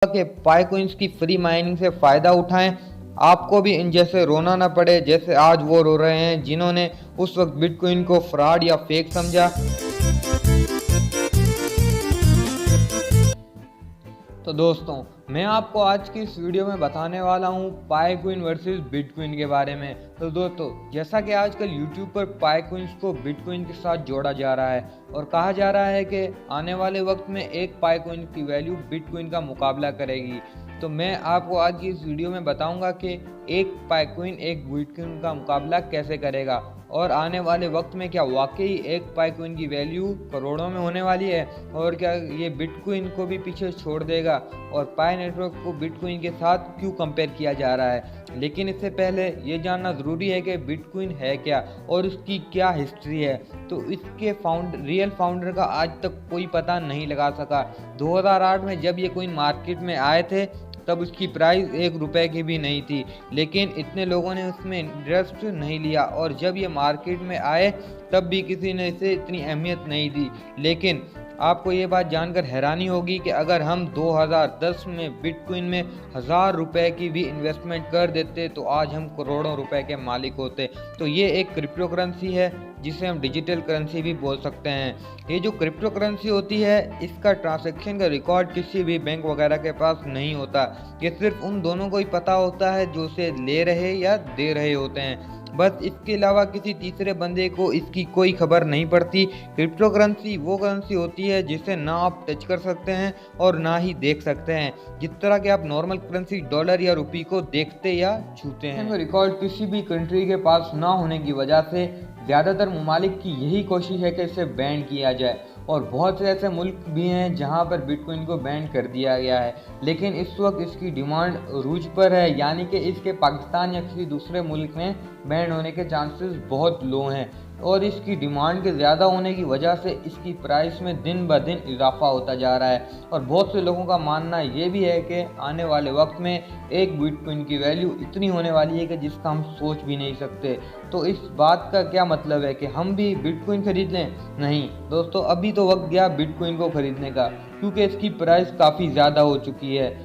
के पाई कोइंस की free mining से फ़ायदा उठाएं। आपको भी इन जैसे रोना ना पड़े जैसे आज वो रो रहे हैं जिन्होंने उस वक्त बिटकॉइन को फ्रॉड या फेक समझा। तो दोस्तों, मैं आपको आज की इस वीडियो में बताने वाला हूँ पाई कोइन वर्सेस बिटकॉइन के बारे में। तो दोस्तों, जैसा कि आजकल यूट्यूब पर पाई कोइंस को बिटकॉइन के साथ जोड़ा जा रहा है और कहा जा रहा है कि आने वाले वक्त में एक पाई कोइन की वैल्यू बिटकॉइन का मुकाबला करेगी। तो मैं आपको आज की इस वीडियो में बताऊंगा कि एक पाई कोइन एक बिटकॉइन का मुकाबला कैसे करेगा और आने वाले वक्त में क्या वाकई एक पाई कोइन की वैल्यू करोड़ों में होने वाली है और क्या ये बिटकॉइन को भी पीछे छोड़ देगा और पाई नेटवर्क को बिटकॉइन के साथ क्यों कंपेयर किया जा रहा है। लेकिन इससे पहले ये जानना ज़रूरी है कि बिटकॉइन है क्या और उसकी क्या हिस्ट्री है। तो इसके रियल फाउंडर का आज तक कोई पता नहीं लगा सका। 2008 में जब ये कोइन मार्केट में आए थे तब उसकी प्राइस 1 रुपए की भी नहीं थी, लेकिन इतने लोगों ने उसमें इंटरेस्ट नहीं लिया और जब ये मार्केट में आए तब भी किसी ने इसे इतनी अहमियत नहीं दी। लेकिन आपको ये बात जानकर हैरानी होगी कि अगर हम 2010 में बिटकॉइन में 1000 रुपए की भी इन्वेस्टमेंट कर देते तो आज हम करोड़ों रुपए के मालिक होते। तो ये एक क्रिप्टो करेंसी है जिसे हम डिजिटल करेंसी भी बोल सकते हैं। ये जो क्रिप्टो करेंसी होती है इसका ट्रांजैक्शन का रिकॉर्ड किसी भी बैंक वगैरह के पास नहीं होता। ये सिर्फ उन दोनों को ही पता होता है जो उसे ले रहे या दे रहे होते हैं। बस इसके अलावा किसी तीसरे बंदे को इसकी कोई खबर नहीं पड़ती। क्रिप्टो करेंसी वो करेंसी होती है जिसे ना आप टच कर सकते हैं और ना ही देख सकते हैं, जिस तरह के आप नॉर्मल करेंसी डॉलर या रुपये को देखते या छूते हैं। रिकॉर्ड किसी भी कंट्री के पास ना होने की वजह से ज़्यादातर ममालिक की यही कोशिश है कि इसे बैन किया जाए और बहुत से ऐसे मुल्क भी हैं जहां पर बिटकॉइन को बैन कर दिया गया है। लेकिन इस वक्त इसकी डिमांड रूज पर है, यानी कि इसके पाकिस्तान या किसी दूसरे मुल्क में बैन होने के चांसेस बहुत लो हैं और इसकी डिमांड के ज़्यादा होने की वजह से इसकी प्राइस में दिन ब दिन इजाफा होता जा रहा है। और बहुत से लोगों का मानना ये भी है कि आने वाले वक्त में एक बिटकॉइन की वैल्यू इतनी होने वाली है कि जिसका हम सोच भी नहीं सकते। तो इस बात का क्या मतलब है कि हम भी बिटकॉइन खरीद लें? नहीं दोस्तों, अभी तो वक्त गया बिटकॉइन को खरीदने का, क्योंकि इसकी प्राइस काफ़ी ज़्यादा हो चुकी है।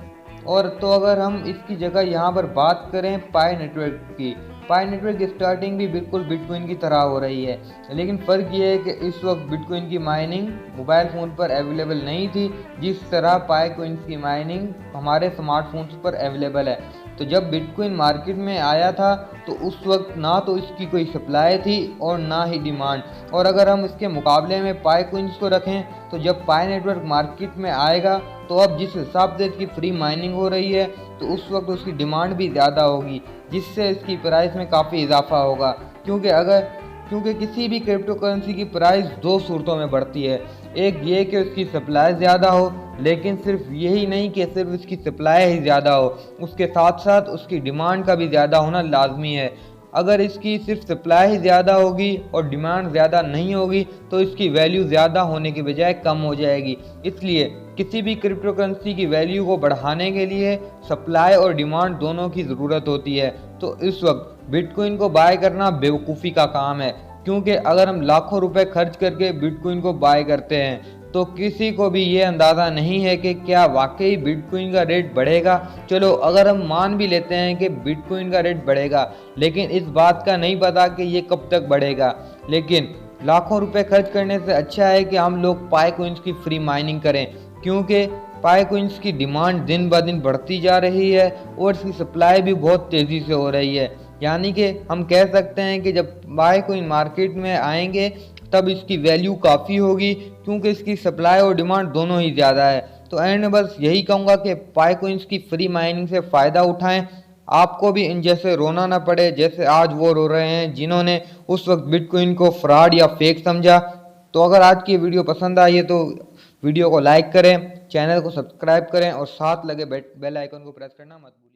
और तो अगर हम इसकी जगह यहाँ पर बात करें पाई नेटवर्क की, पाई नेटवर्क की स्टार्टिंग भी बिल्कुल बिटकॉइन की तरह हो रही है, लेकिन फ़र्क ये है कि इस वक्त बिटकॉइन की माइनिंग मोबाइल फ़ोन पर अवेलेबल नहीं थी जिस तरह पाई कोइंस की माइनिंग हमारे स्मार्टफोन्स पर अवेलेबल है। तो जब बिटकॉइन मार्केट में आया था तो उस वक्त ना तो इसकी कोई सप्लाई थी और ना ही डिमांड। और अगर हम इसके मुकाबले में पाई कोइंस को रखें तो जब पाई नेटवर्क मार्केट में आएगा तो अब जिस हिसाब से इसकी फ्री माइनिंग हो रही है तो उस वक्त उसकी डिमांड भी ज़्यादा होगी, जिससे इसकी प्राइस में काफ़ी इजाफा होगा। क्योंकि किसी भी क्रिप्टो करेंसी की प्राइस दो सूरतों में बढ़ती है। एक ये कि उसकी सप्लाई ज़्यादा हो, लेकिन सिर्फ यही नहीं कि सिर्फ उसकी सप्लाई ही ज़्यादा हो, उसके साथ साथ उसकी डिमांड का भी ज़्यादा होना लाजमी है। अगर इसकी सिर्फ सप्लाई ही ज़्यादा होगी और डिमांड ज़्यादा नहीं होगी तो इसकी वैल्यू ज़्यादा होने की बजाय कम हो जाएगी। इसलिए किसी भी क्रिप्टो करेंसी की वैल्यू को बढ़ाने के लिए सप्लाई और डिमांड दोनों की ज़रूरत होती है। तो इस वक्त बिटकॉइन को बाय करना बेवकूफ़ी का काम है, क्योंकि अगर हम लाखों रुपए खर्च करके बिटकॉइन को बाय करते हैं तो किसी को भी ये अंदाज़ा नहीं है कि क्या वाकई बिटकॉइन का रेट बढ़ेगा। चलो अगर हम मान भी लेते हैं कि बिटकॉइन का रेट बढ़ेगा, लेकिन इस बात का नहीं पता कि ये कब तक बढ़ेगा। लेकिन लाखों रुपए खर्च करने से अच्छा है कि हम लोग पाई कोइंस की फ्री माइनिंग करें, क्योंकि पाई कोइंस की डिमांड दिन ब दिन बढ़ती जा रही है और इसकी सप्लाई भी बहुत तेज़ी से हो रही है। यानी कि हम कह सकते हैं कि जब पाई कोइन मार्केट में आएंगे तब इसकी वैल्यू काफ़ी होगी, क्योंकि इसकी सप्लाई और डिमांड दोनों ही ज़्यादा है। तो एंड में बस यही कहूँगा कि पाई कोइंस की फ्री माइनिंग से फ़ायदा उठाएं। आपको भी इन जैसे रोना ना पड़े जैसे आज वो रो रहे हैं जिन्होंने उस वक्त बिटकॉइन को फ्रॉड या फेक समझा। तो अगर आज की वीडियो पसंद आई है तो वीडियो को लाइक करें, चैनल को सब्सक्राइब करें और साथ लगे बेल आइकन को प्रेस करना मत भूलें।